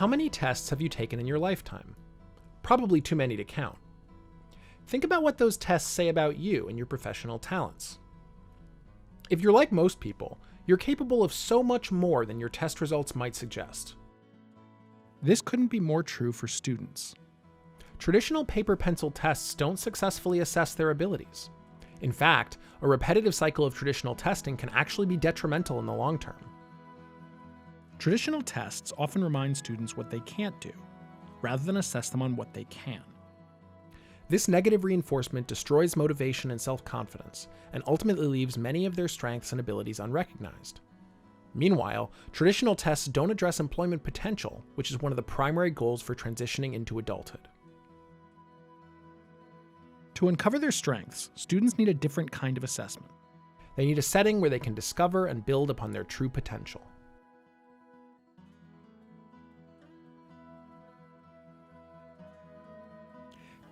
How many tests have you taken in your lifetime? Probably too many to count. Think about what those tests say about you and your professional talents. If you're like most people, you're capable of so much more than your test results might suggest. This couldn't be more true for students. Traditional paper-pencil tests don't successfully assess their abilities. In fact, a repetitive cycle of traditional testing can actually be detrimental in the long term. Traditional tests often remind students what they can't do, rather than assess them on what they can. This negative reinforcement destroys motivation and self-confidence, and ultimately leaves many of their strengths and abilities unrecognized. Meanwhile, traditional tests don't address employment potential, which is one of the primary goals for transitioning into adulthood. To uncover their strengths, students need a different kind of assessment. They need a setting where they can discover and build upon their true potential.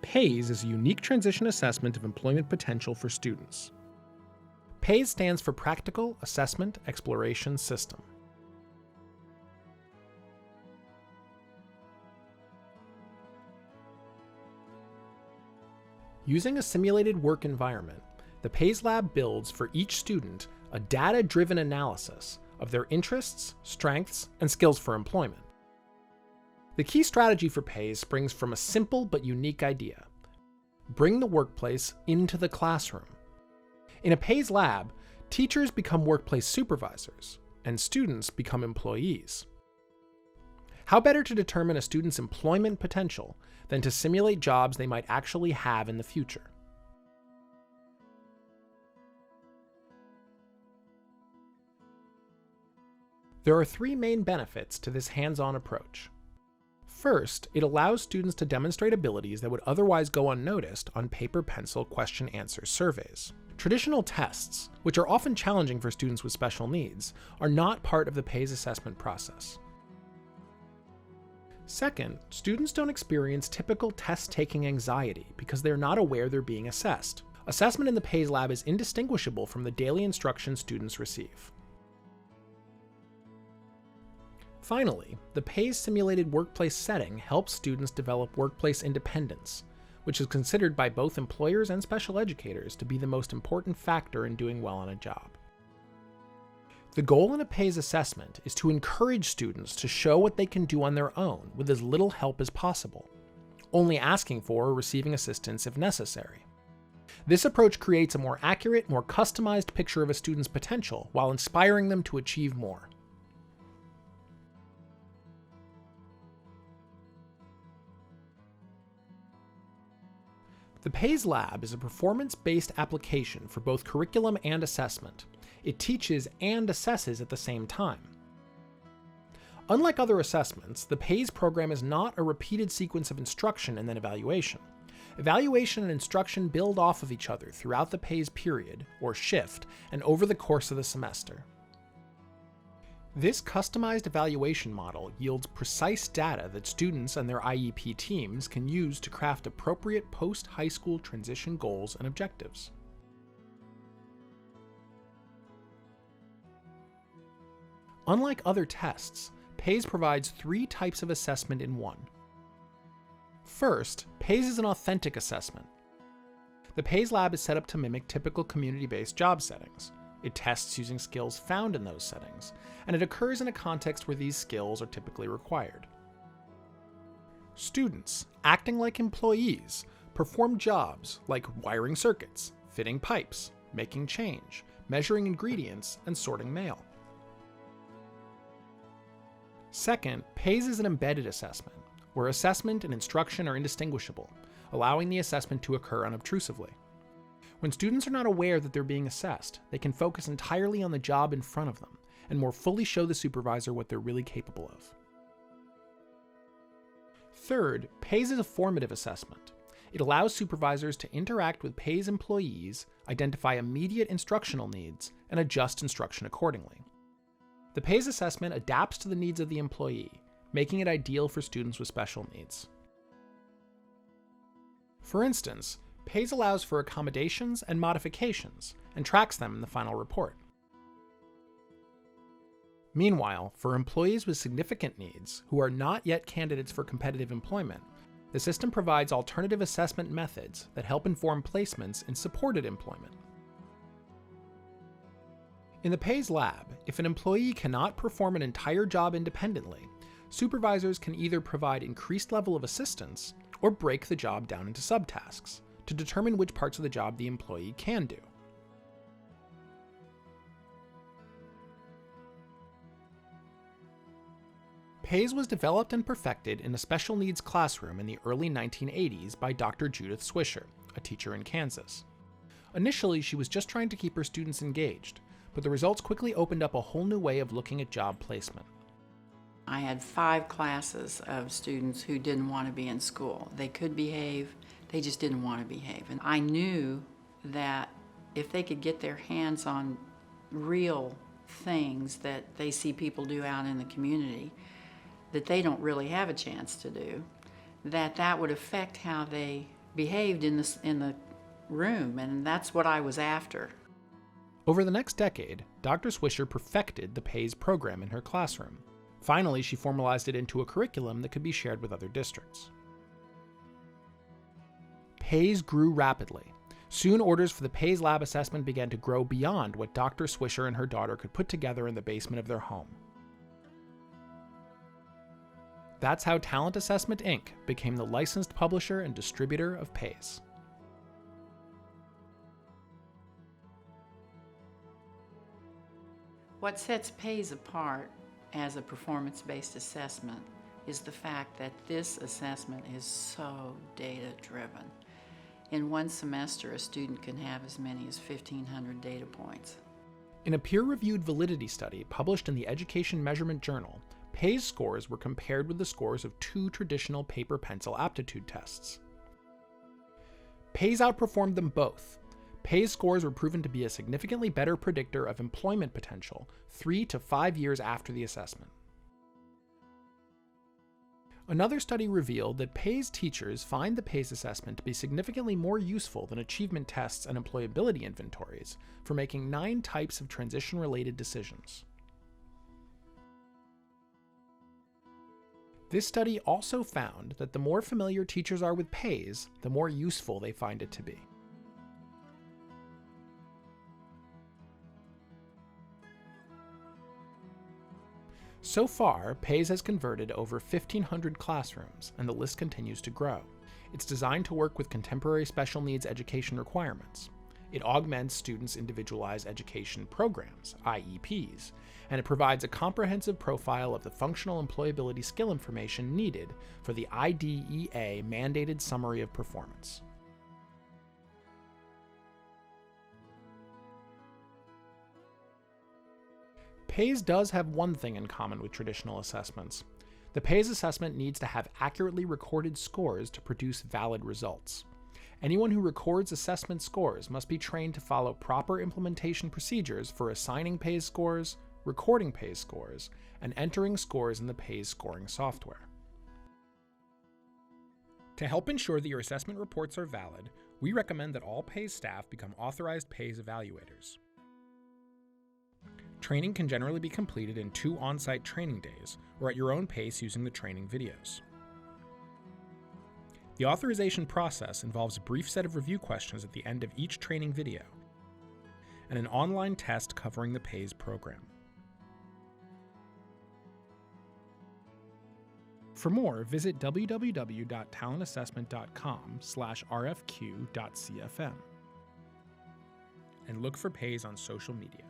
PAYS is a unique transition assessment of employment potential for students. PAYS stands for Practical Assessment Exploration System. Using a simulated work environment, the PAYS Lab builds for each student a data-driven analysis of their interests, strengths, and skills for employment. The key strategy for PAYS springs from a simple but unique idea: bring the workplace into the classroom. In a PAYS Lab, teachers become workplace supervisors, and students become employees. How better to determine a student's employment potential than to simulate jobs they might actually have in the future? There are three main benefits to this hands-on approach. First, it allows students to demonstrate abilities that would otherwise go unnoticed on paper-pencil question-answer surveys. Traditional tests, which are often challenging for students with special needs, are not part of the PAYS assessment process. Second, students don't experience typical test-taking anxiety because they're not aware they're being assessed. Assessment in the PAYS Lab is indistinguishable from the daily instruction students receive. Finally, the PAYS simulated workplace setting helps students develop workplace independence, which is considered by both employers and special educators to be the most important factor in doing well on a job. The goal in a PAYS assessment is to encourage students to show what they can do on their own with as little help as possible, only asking for or receiving assistance if necessary. This approach creates a more accurate, more customized picture of a student's potential while inspiring them to achieve more. The PAYS Lab is a performance-based application for both curriculum and assessment. It teaches and assesses at the same time. Unlike other assessments, the PAYS program is not a repeated sequence of instruction and then evaluation. Evaluation and instruction build off of each other throughout the PAYS period, or shift, and over the course of the semester. This customized evaluation model yields precise data that students and their IEP teams can use to craft appropriate post-high school transition goals and objectives. Unlike other tests, PAYS provides three types of assessment in one. First, PAYS is an authentic assessment. The PAYS Lab is set up to mimic typical community-based job settings. It tests using skills found in those settings, and it occurs in a context where these skills are typically required. Students, acting like employees, perform jobs like wiring circuits, fitting pipes, making change, measuring ingredients, and sorting mail. Second, PAYS is an embedded assessment, where assessment and instruction are indistinguishable, allowing the assessment to occur unobtrusively. When students are not aware that they're being assessed, they can focus entirely on the job in front of them and more fully show the supervisor what they're really capable of. Third, PAYS is a formative assessment. It allows supervisors to interact with PAYS employees, identify immediate instructional needs, and adjust instruction accordingly. The PAYS assessment adapts to the needs of the employee, making it ideal for students with special needs. For instance, PAYS allows for accommodations and modifications, and tracks them in the final report. Meanwhile, for employees with significant needs who are not yet candidates for competitive employment, the system provides alternative assessment methods that help inform placements in supported employment. In the PAYS lab, if an employee cannot perform an entire job independently, supervisors can either provide increased level of assistance or break the job down into subtasks to determine which parts of the job the employee can do. PAYS was developed and perfected in a special needs classroom in the early 1980s by Dr. Judith Swisher, a teacher in Kansas. Initially, she was just trying to keep her students engaged, but the results quickly opened up a whole new way of looking at job placement. I had 5 classes of students who didn't want to be in school. They could behave, they just didn't want to behave. And I knew that if they could get their hands on real things that they see people do out in the community that they don't really have a chance to do, that would affect how they behaved in the room, and that's what I was after. Over the next decade, Dr. Swisher perfected the PAYS program in her classroom. Finally, she formalized it into a curriculum that could be shared with other districts. PAYS grew rapidly. Soon, orders for the PAYS lab assessment began to grow beyond what Dr. Swisher and her daughter could put together in the basement of their home. That's how Talent Assessment, Inc. became the licensed publisher and distributor of PAYS. What sets PAYS apart as a performance-based assessment is the fact that this assessment is so data-driven. In one semester, a student can have as many as 1,500 data points. In a peer-reviewed validity study published in the Education Measurement Journal, PAYS scores were compared with the scores of 2 traditional paper-pencil aptitude tests. PAYS outperformed them both. PAYS scores were proven to be a significantly better predictor of employment potential 3 to 5 years after the assessment. Another study revealed that PAYS teachers find the PAYS assessment to be significantly more useful than achievement tests and employability inventories for making 9 types of transition-related decisions. This study also found that the more familiar teachers are with PAYS, the more useful they find it to be. So far, PAYS has converted over 1,500 classrooms, and the list continues to grow. It's designed to work with contemporary special needs education requirements. It augments students' individualized education programs, IEPs, and it provides a comprehensive profile of the functional employability skill information needed for the IDEA mandated summary of performance. PAYS does have one thing in common with traditional assessments. The PAYS assessment needs to have accurately recorded scores to produce valid results. Anyone who records assessment scores must be trained to follow proper implementation procedures for assigning PAYS scores, recording PAYS scores, and entering scores in the PAYS scoring software. To help ensure that your assessment reports are valid, we recommend that all PAYS staff become authorized PAYS evaluators. Training can generally be completed in 2 on-site training days or at your own pace using the training videos. The authorization process involves a brief set of review questions at the end of each training video and an online test covering the PAYS program. For more, visit www.talentassessment.com/rfq.cfm and look for PAYS on social media.